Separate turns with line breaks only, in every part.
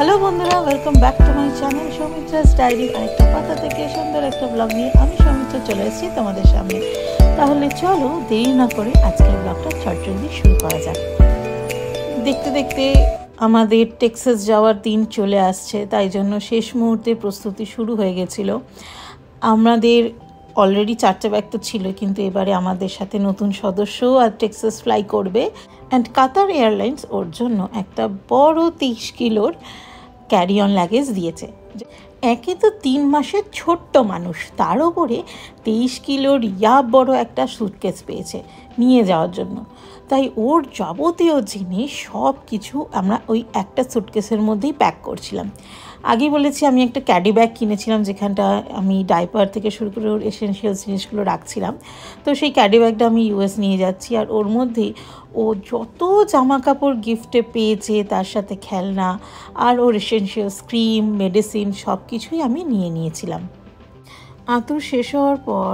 Hello বন্ধুরা, welcome back to my channel Soumitra's diary. আরেকটা পাতা থেকে সুন্দর একটা ব্লগ নিয়ে আমি সৌমিত্রা চলে এসেছি তোমাদের সামনে। তাহলে চলো দেরি না করে আজকের ব্লগটা চটজলদি শুরু করা যাক। দেখতে দেখতে আমাদের টেক্সাস যাওয়ার দিন চলে আসছে, তাই জন্য শেষ মুহূর্তে প্রস্তুতি শুরু হয়ে গেছিলো। আমাদের অলরেডি 4টা ব্যাগ তো ছিল, কিন্তু এবারে আমাদের সাথে নতুন সদস্য আর টেক্সাস ফ্লাই করবে। অ্যান্ড কাতার এয়ারলাইন্স ওর জন্য একটা বড় 30 কিলোর ক্যারি অন লাগেজ দিয়েছে। একে তো 3 মাসের ছোট্ট মানুষ, তার ওপরে 23 কিলোর বড় একটা সুটকেস পেয়েছে নিয়ে যাওয়ার জন্য। তাই ওর যাবতীয় জিনিস সব কিছু আমরা ওই একটা সুটকেসের মধ্যেই প্যাক করছিলাম। আগে বলেছি আমি একটা ক্যাডি ব্যাগ কিনেছিলাম, যেখানটা আমি ডাইপার থেকে শুরু করে ওর এসেনশিয়াল জিনিসগুলো রাখছিলাম। তো সেই ক্যাডি ব্যাগটা আমি ইউএস নিয়ে যাচ্ছি, আর ওর মধ্যেই ও যত জামা কাপড় গিফটে পেয়েছে, তার সাথে খেলনা আর ওর এসেনশিয়াল ক্রিম, মেডিসিন সব কিছুই আমি নিয়ে নিয়েছিলাম। আতুর শেষ হওয়ার পর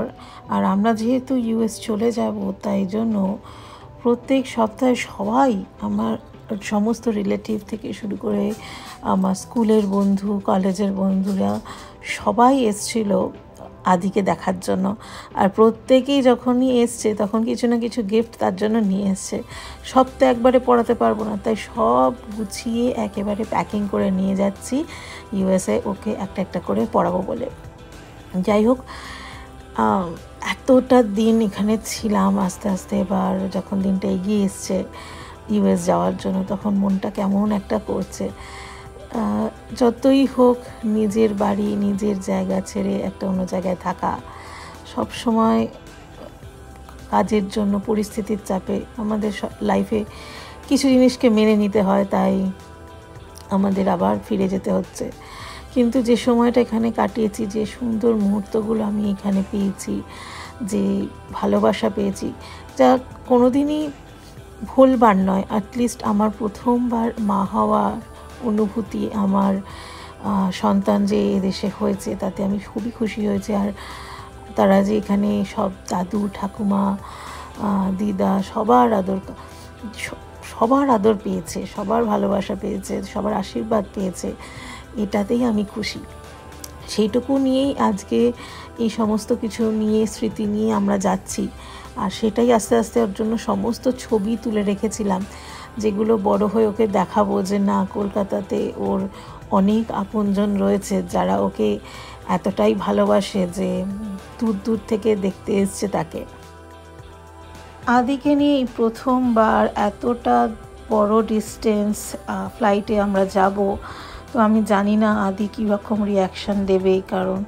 আর আমরা যেহেতু ইউএস চলে যাব, তাই জন্য প্রত্যেক সপ্তাহে সবাই, আমার সমস্ত রিলেটিভ থেকে শুরু করে আমার স্কুলের বন্ধু, কলেজের বন্ধুরা সবাই এসছিল আদিকে দেখার জন্য। আর প্রত্যেকেই যখনই এসছে তখন কিছু না কিছু গিফট তার জন্য নিয়ে এসছে। সব তো একবারে পড়াতে পারবো না, তাই সব গুছিয়ে একেবারে প্যাকিং করে নিয়ে যাচ্ছি ইউএসএ, ওকে একটা একটা করে পড়াবো বলে। যাই হোক, এতটা দিন এখানে ছিলাম, আস্তে আস্তে এবার যখন দিনটা এগিয়ে এসছে ইউএস যাওয়ার জন্য, তখন মনটা কেমন একটা করছে। যতই হোক নিজের বাড়ি, নিজের জায়গা ছেড়ে একটা অন্য জায়গায় থাকা, সব সময় কাজের জন্য পরিস্থিতির চাপে আমাদের লাইফে কিছু জিনিসকে মেনে নিতে হয়, তাই আমাদের আবার ফিরে যেতে হচ্ছে। কিন্তু যে সময়টা এখানে কাটিয়েছি, যে সুন্দর মুহূর্তগুলো আমি এখানে পেয়েছি, যে ভালোবাসা পেয়েছি, যা কোনোদিনই ভুলবার নয়। অ্যাটলিস্ট আমার প্রথমবার মা হওয়া অনুভূতি, আমার সন্তান যে এদেশে হয়েছে, তাতে আমি খুবই খুশি হয়েছি। আর তারা যে এখানে সব দাদু, ঠাকুমা, দিদা সবার আদর পেয়েছে, সবার ভালোবাসা পেয়েছে, সবার আশীর্বাদ পেয়েছে, এটাতেই আমি খুশি। সেইটুকু নিয়েই আজকে এই সমস্ত কিছু নিয়ে, স্মৃতি নিয়ে আমরা যাচ্ছি। আর সেটাই আস্তে আস্তে ওর জন্য সমস্ত ছবি তুলে রেখেছিলাম, যেগুলো বড় হয়ে ওকে দেখাবো যে না, কলকাতাতে ওর অনেক আপনজন রয়েছে যারা ওকে এতটাই ভালোবাসে যে দূর দূর থেকে দেখতে এসছে তাকে। আদিকে নিয়ে এই প্রথমবার এতটা বড় ডিস্টেন্স ফ্লাইটে আমরা যাব। তো আমি জানি না আদি কীরকম রিয়াকশান দেবে, কারণ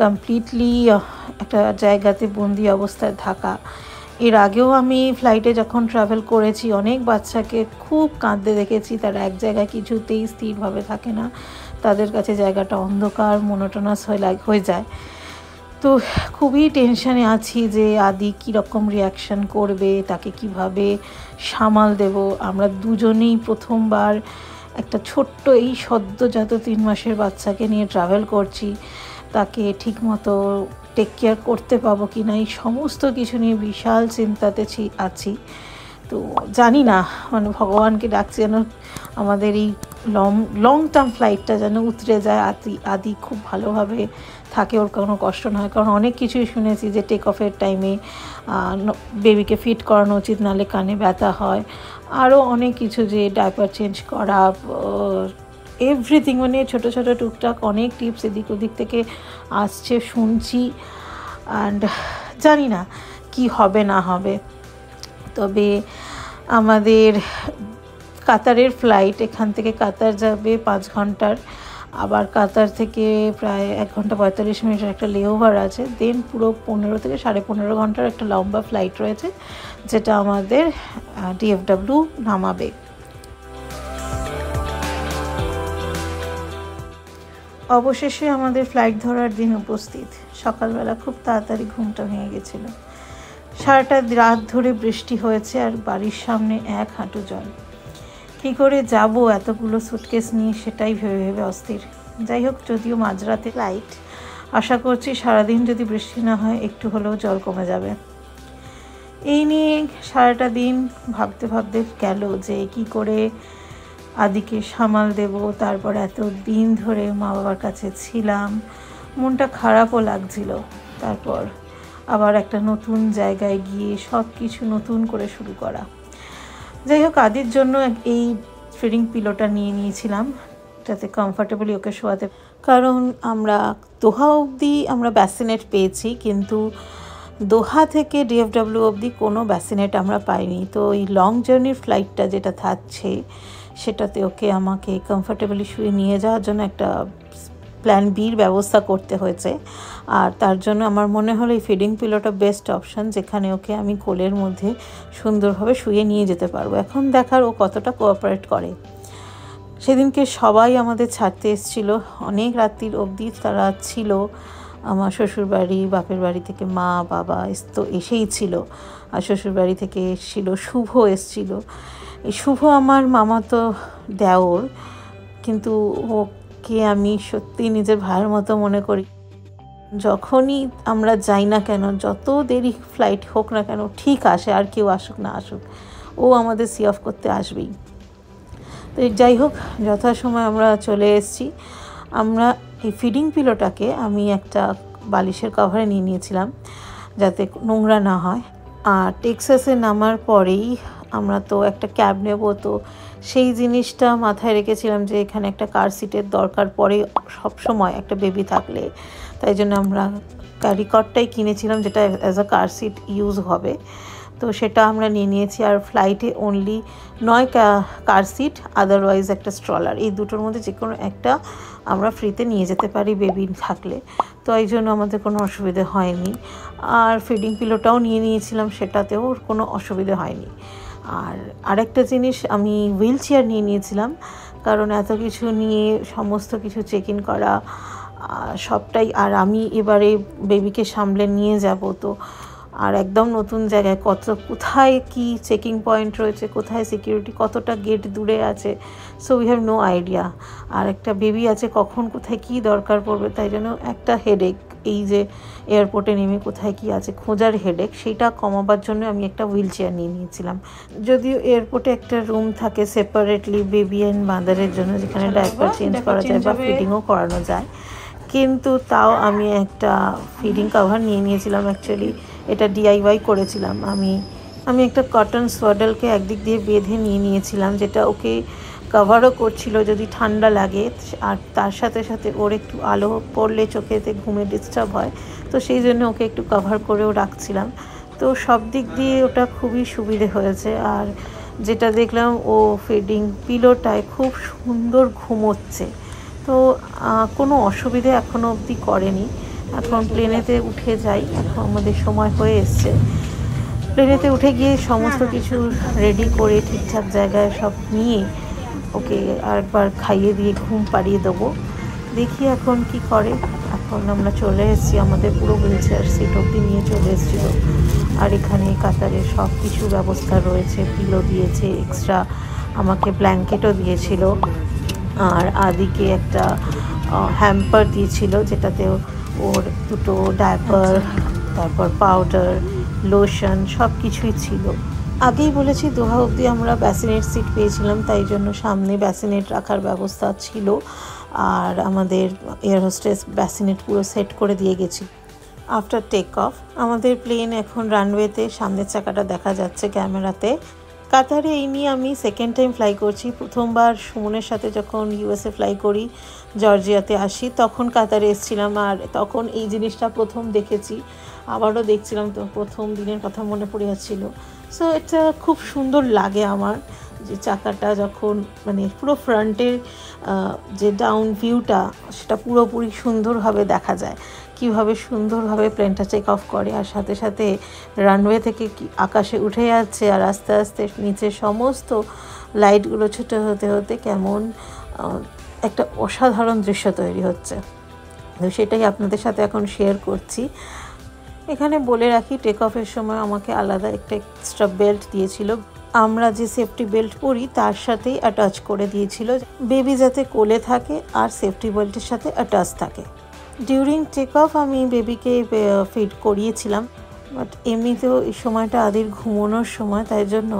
কমপ্লিটলি একটা জায়গাতে বন্দি অবস্থায় থাকা। এর আগেও আমি ফ্লাইটে যখন ট্রাভেল করেছি, অনেক বাচ্চাকে খুব কাঁদতে দেখেছি। তারা এক জায়গায় কিছুতেই স্থিরভাবে থাকে না, তাদের কাছে জায়গাটা অন্ধকার, মোনোটোনাস হয়ে যায়। তো খুবই টেনশানে আছি যে আদি কীরকম রিয়াকশান করবে, তাকে কিভাবে সামাল দেব। আমরা দুজনেই প্রথমবার একটা ছোট্ট এই সদ্যজাত 3 মাসের বাচ্চাকে নিয়ে ট্রাভেল করছি, তাকে ঠিকমতো টেক কেয়ার করতে পাবো কি না, এই সমস্ত কিছু নিয়ে বিশাল চিন্তাতে আছি। তো জানি না, মানে ভগবানকে ডাকছি যেন আমাদের এই লং টার্ম ফ্লাইটটা যেন উতরে যায়, আদি খুব ভালোভাবে থাকে, ওর কোনো কষ্ট না হয়। কারণ অনেক কিছুই শুনেছি যে টেক অফের টাইমে বেবিকে ফিট করানো উচিত, নাহলে কানে ব্যথা হয়, আরও অনেক কিছু, যে ডাইপার চেঞ্জ করা, এভরিথিং, মানে ছোটো ছোটো টুকটাক অনেক টিপস এদিক ওদিক থেকে আসছে, শুনছি। অ্যান্ড জানি না কি হবে না হবে। তবে আমাদের কাতারের ফ্লাইট, এখান থেকে কাতার যাবে 5 ঘন্টার, আবার কাতার থেকে প্রায় 1 ঘন্টা 45 মিনিটের একটা লেওভার আছে, দেন পুরো 15 থেকে 15.5 ঘন্টার একটা লম্বা ফ্লাইট রয়েছে, যেটা আমাদের ডিএফডব্লিউ নামাবে। অবশেষে আমাদের ফ্লাইট ধরার দিন উপস্থিত। সকালবেলা খুব তাড়াতাড়ি ঘুমটা ভেঙে গেছিলো। সারাটা রাত ধরে বৃষ্টি হয়েছে, আর বাড়ির সামনে 1 হাঁটু জল। কী করে যাব এতগুলো সুটকেস নিয়ে, সেটাই ভেবে ভেবে অস্থির। যাই হোক, যদিও মাঝরাতে ফ্লাইট, আশা করছি সারাদিন যদি বৃষ্টি না হয় একটু হলেও জল কমে যাবে। এই নিয়ে সারাটা দিন ভাবতে ভাবতে গেল যে কি করে আদিকে সামাল দেব, তারপর এত দিন ধরে মা বাবার কাছে ছিলাম, মনটা খারাপও লাগছিল। তারপর আবার একটা নতুন জায়গায় গিয়ে সব কিছু নতুন করে শুরু করা। যাই হোক, আদির জন্য এই ফিডিং পিলোটা নিয়ে নিয়েছিলাম যাতে কমফর্টেবলি ওকে শোয়াতে, কারণ আমরা দোহা অবধি আমরা ব্যাসিনেট পেয়েছি, কিন্তু দোহা থেকে ডিএফডব্লিউ অবধি কোনো ব্যাসিনেট আমরা পাইনি। তো এই লং জার্নির ফ্লাইটটা যেটা থাকছে সেটাতে ওকে আমাকে কমফর্টেবলি শুয়ে নিয়ে যাওয়ার জন্য একটা প্ল্যান বির ব্যবস্থা করতে হয়েছে। আর তার জন্য আমার মনে হলো এই ফিডিং পিলোটা বেস্ট অপশান, যেখানে ওকে আমি কোলের মধ্যে সুন্দরভাবে শুয়ে নিয়ে যেতে পারবো। এখন দেখার ও কতটা কোঅপারেট করে। সেদিনকে সবাই আমাদের ছাড়তে এসেছিল, অনেক রাত্রির অবধি তারা ছিল। আমার শ্বশুরবাড়ি, বাপের বাড়ি থেকে মা বাবা তো এসেই ছিল, আর শ্বশুরবাড়ি থেকে এসেছিল শুভ এসেছিল। এই শুভ আমার মামাতো দেওর, কিন্তু ওকে আমি সত্যি নিজের ভাইয়ের মতো মনে করি। যখনই আমরা যাই না কেন, যত দেরি ফ্লাইট হোক না কেন, ঠিক আসে, আর কেউ আসুক না আসুক, ও আমাদের সি অফ করতে আসবেই। তো যাই হোক, যথাসময় আমরা চলে এসেছি। আমরা এই ফিডিং পিলোটাকে আমি একটা বালিশের কভারে নিয়ে নিয়েছিলাম যাতে নোংরা না হয়। আর টেক্সাসে নামার পরেই আমরা তো একটা ক্যাব নেব, তো সেই জিনিসটা মাথায় রেখেছিলাম যে এখানে একটা কার সিটের দরকার পড়ে সবসময় একটা বেবি থাকলে। তাই জন্য আমরা ক্যারিকটটাই কিনেছিলাম যেটা as a car seat use হবে। তো সেটা আমরা নিয়ে নিয়েছি। আর ফ্লাইটে অনলি 9 কার সিট, আদারওয়াইজ একটা স্ট্রলার, এই দুটোর মধ্যে যে কোনো একটা আমরা ফ্রিতে নিয়ে যেতে পারি বেবি থাকলে। তো এই জন্য আমাদের কোনো অসুবিধে হয়নি। আর ফিডিং পিলোটাও নিয়ে নিয়েছিলাম, সেটাতেও কোনো অসুবিধে হয়নি। আর আরেকটা জিনিস, আমি হুইল চেয়ার নিয়ে নিয়েছিলাম, কারণ এত কিছু নিয়ে সমস্ত কিছু চেক ইন করা সবটাই, আর আমি এবারে বেবিকে সামলে নিয়ে যাব, তো আর একদম নতুন জায়গায় কোথায় কি চেকিং পয়েন্ট রয়েছে, কোথায় সিকিউরিটি, কতটা গেট দূরে আছে, so we have no idea. আর একটা বেবি আছে, কখন কোথায় কি দরকার পড়বে, তাই জন্য একটা হেডেক, এই যে এয়ারপোর্টে নেমে কোথায় কি আছে খোঁজার হেডেক, সেইটা কমাবার জন্য আমি একটা হুইল চেয়ার নিয়ে নিয়েছিলাম। যদিও এয়ারপোর্টে একটা রুম থাকে সেপারেটলি বেবি অ্যান্ড মাদারের জন্য, যেখানে ডাইপার চেঞ্জ করা যায় বা ফিডিংও করানো যায়, কিন্তু তাও আমি একটা ফিডিং কভার নিয়ে নিয়েছিলাম। অ্যাকচুয়ালি এটা ডিআইওয়াই করেছিলাম। আমি একটা কটন সোয়াডালকে একদিক দিয়ে বেঁধে নিয়ে নিয়েছিলাম, যেটা ওকে কভারও করছিল যদি ঠান্ডা লাগে, আর তার সাথে সাথে ওর একটু আলো পড়লে চোখেতে ঘুমে ডিস্টার্ব হয়, তো সেই জন্য ওকে একটু কভার করেও রাখছিলাম। তো সব দিক দিয়ে ওটা খুবই সুবিধে হয়েছে। আর যেটা দেখলাম, ও ফিডিং পিলোটায় খুব সুন্দর ঘুমোচ্ছে, তো কোনো অসুবিধে এখনও অবধি করেনি। এখন প্লেনেতে উঠে যাই, এখন আমাদের সময় হয়ে এসছে। প্লেনেতে উঠে গিয়ে সমস্ত কিছু রেডি করে ঠিকঠাক জায়গায় সব নিয়ে ওকে আরেকবার খাইয়ে দিয়ে ঘুম পাড়িয়ে দেবো। দেখি এখন কি করে। এখন আমরা চলে এসেছি, আমাদের পুরো হুইল চেয়ার সিট অবধি নিয়ে চলে এসেছিলো। আর এখানে কাতারে সব কিছু ব্যবস্থা রয়েছে, পিলো দিয়েছে, এক্সট্রা আমাকে ব্ল্যাঙ্কেটও দিয়েছিল, আর আদিকে একটা হ্যাম্পার দিয়েছিল যেটাতে ওর দুটো ডায়াপার, তারপর পাউডার, লোশন সব কিছুই ছিল। আগেই বলেছি দোহা অবধি আমরা ব্যাসিনেট সিট পেয়েছিলাম, তাই জন্য সামনে ব্যাসিনেট রাখার ব্যবস্থা ছিল। আর আমাদের এয়ার হোস্টেস ব্যাসিনেট পুরো সেট করে দিয়ে গেছি। আফটার টেক অফ আমাদের প্লেন এখন রানওয়েতে, সামনের চাকাটা দেখা যাচ্ছে ক্যামেরাতে। কাতারে এই নিয়ে আমি সেকেন্ড টাইম ফ্লাই করছি। প্রথমবার সুমনের সাথে যখন ইউএসএ ফ্লাই করি, জর্জিয়াতে আসি, তখন কাতারে এসেছিলাম, আর তখন এই জিনিসটা প্রথম দেখেছি, আবারও দেখছিলাম, তো প্রথম দিনের কথা মনে পড়ে যাচ্ছিলো। সো এটা খুব সুন্দর লাগে আমার, যে চাকাটা যখন মানে পুরো ফ্রন্টের যে ডাউন ভিউটা, সেটা পুরোপুরি সুন্দরভাবে দেখা যায়, কীভাবে সুন্দরভাবে প্লেনটা টেক অফ করে, আর সাথে সাথে রানওয়ে থেকে কি আকাশে উঠে যাচ্ছে, আর আস্তে আস্তে নিচে সমস্ত লাইটগুলো ছোটো হতে হতে কেমন একটা অসাধারণ দৃশ্য তৈরি হচ্ছে। তো সেটাই আপনাদের সাথে এখন শেয়ার করছি। এখানে বলে রাখি, টেক অফের সময় আমাকে আলাদা একটা এক্সট্রা বেল্ট দিয়েছিল, আমরা যে সেফটি বেল্ট পরি তার সাথেই অ্যাটাচ করে দিয়েছিল, বেবি যাতে কোলে থাকে আর সেফটি বেল্টের সাথে অ্যাটাচ থাকে। ডিউরিং টেক অফ আমি বেবিকে ফিড করিয়েছিলাম, বাট এমনিতেও এই সময়টা আদির ঘুমানোর সময়, তাই জন্য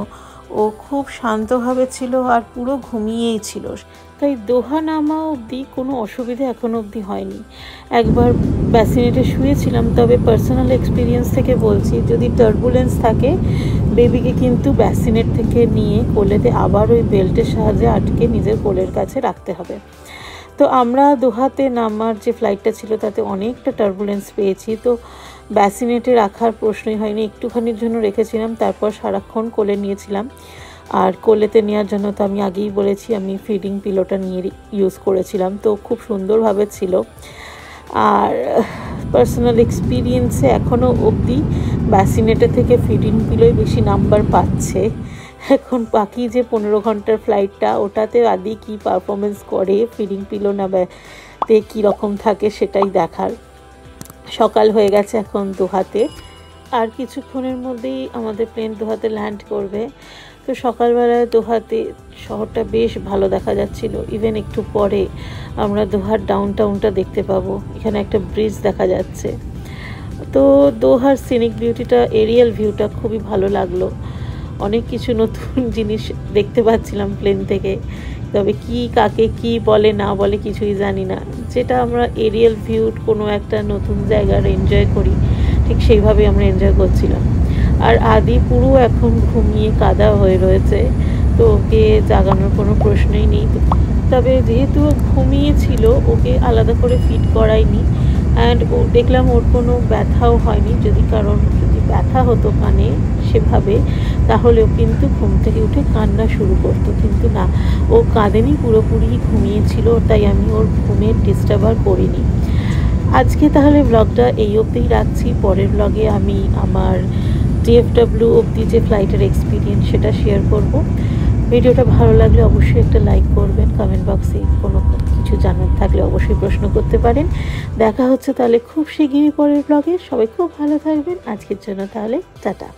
ও ও খুব শান্তভাবে ছিল আর পুরো ঘুমিয়েই ছিল, তাই দোহা নামা অবধি কোনো অসুবিধা এখনও অবধি হয়নি। একবার ব্যাসিনেটে শুয়েছিলাম, তবে পার্সোনাল এক্সপিরিয়েন্স থেকে বলছি, যদি টার্বুলেন্স থাকে বেবিকে কিন্তু ব্যাসিনেট থেকে নিয়ে কোলেতে আবার ওই বেল্টের সাহায্যে আটকে নিজের কোলের কাছে রাখতে হবে। তো আমরা দোহাতে নামার যে ফ্লাইটটা ছিল তাতে অনেকটা টার্বুলেন্স পেয়েছি, তো ব্যাসিনেটে রাখার প্রশ্নই হয়নি, একটুখানির জন্য রেখেছিলাম, তারপর সারাক্ষণ কোলে নিয়েছিলাম। আর কোলেতে নেওয়ার জন্য তো আমি আগেই বলেছি আমি ফিডিং পিলোটা নিয়ে ইউজ করেছিলাম, তো খুব সুন্দরভাবে ছিল। আর পার্সোনাল এক্সপিরিয়েন্সে এখনও অবধি ব্যাসিনেটে থেকে ফিডিং পিলোই বেশি নাম্বার পাচ্ছে। এখন বাকি যে 15 ঘন্টার ফ্লাইটটা, ওটাতে আদি কী পারফরমেন্স করে, ফিডিং পিলো না তে কীরকম থাকে সেটাই দেখার। সকাল হয়ে গেছে এখন দোহাতে, আর কিছুক্ষণের মধ্যেই আমাদের প্লেন দোহাতে ল্যান্ড করবে। তো সকালবেলায় দোহাতে শহরটা বেশ ভালো দেখা যাচ্ছিল। ইভেন একটু পরে আমরা দোহার ডাউনটাউনটা দেখতে পাবো, এখানে একটা ব্রিজ দেখা যাচ্ছে। তো দোহার সিনিক বিউটিটা, এরিয়াল ভিউটা খুবই ভালো লাগলো। অনেক কিছু নতুন জিনিস দেখতে পাচ্ছিলাম প্লেন থেকে, তবে কি কাকে কি বলে না বলে কিছুই জানি না। যেটা আমরা এরিয়াল ভিউ কোনো একটা নতুন জায়গার এনজয় করি, ঠিক সেইভাবে আমরা এনজয় করছিলাম। আর আদি পুরো এখন ঘুমিয়ে কাদা হয়ে রয়েছে, তো ওকে জাগানোর কোনো প্রশ্নই নেই। তবে যেহেতু ঘুমিয়েছিল, ওকে আলাদা করে ফিট করাইনি। অ্যান্ড ও দেখলাম ওর কোনো ব্যথাও হয়নি, যদি ব্যথা হতো কানে সেভাবে, তাহলেও কিন্তু ঘুম থেকে উঠে কান্না শুরু করতো, কিন্তু না, ও কাঁদেনি, পুরোপুরি ঘুমিয়েছিল, তাই আমি ওর ঘুমের ডিস্টার্ব আর করিনি। আজকে তাহলে ব্লগটা এই অবধিই রাখছি। পরের ব্লগে আমি আমার DFW অবধি যে ফ্লাইটের এক্সপিরিয়েন্স সেটা শেয়ার করব। ভিডিওটা ভালো লাগলে অবশ্যই একটা লাইক করবেন, কমেন্ট বক্সে কোনো কিছু জানার থাকলে অবশ্যই প্রশ্ন করতে পারেন। দেখা হচ্ছে তাহলে খুব শিগগিরই পরের ব্লগে। সবাই খুব ভালো থাকবেন। আজকের জন্য তাহলে টাটা।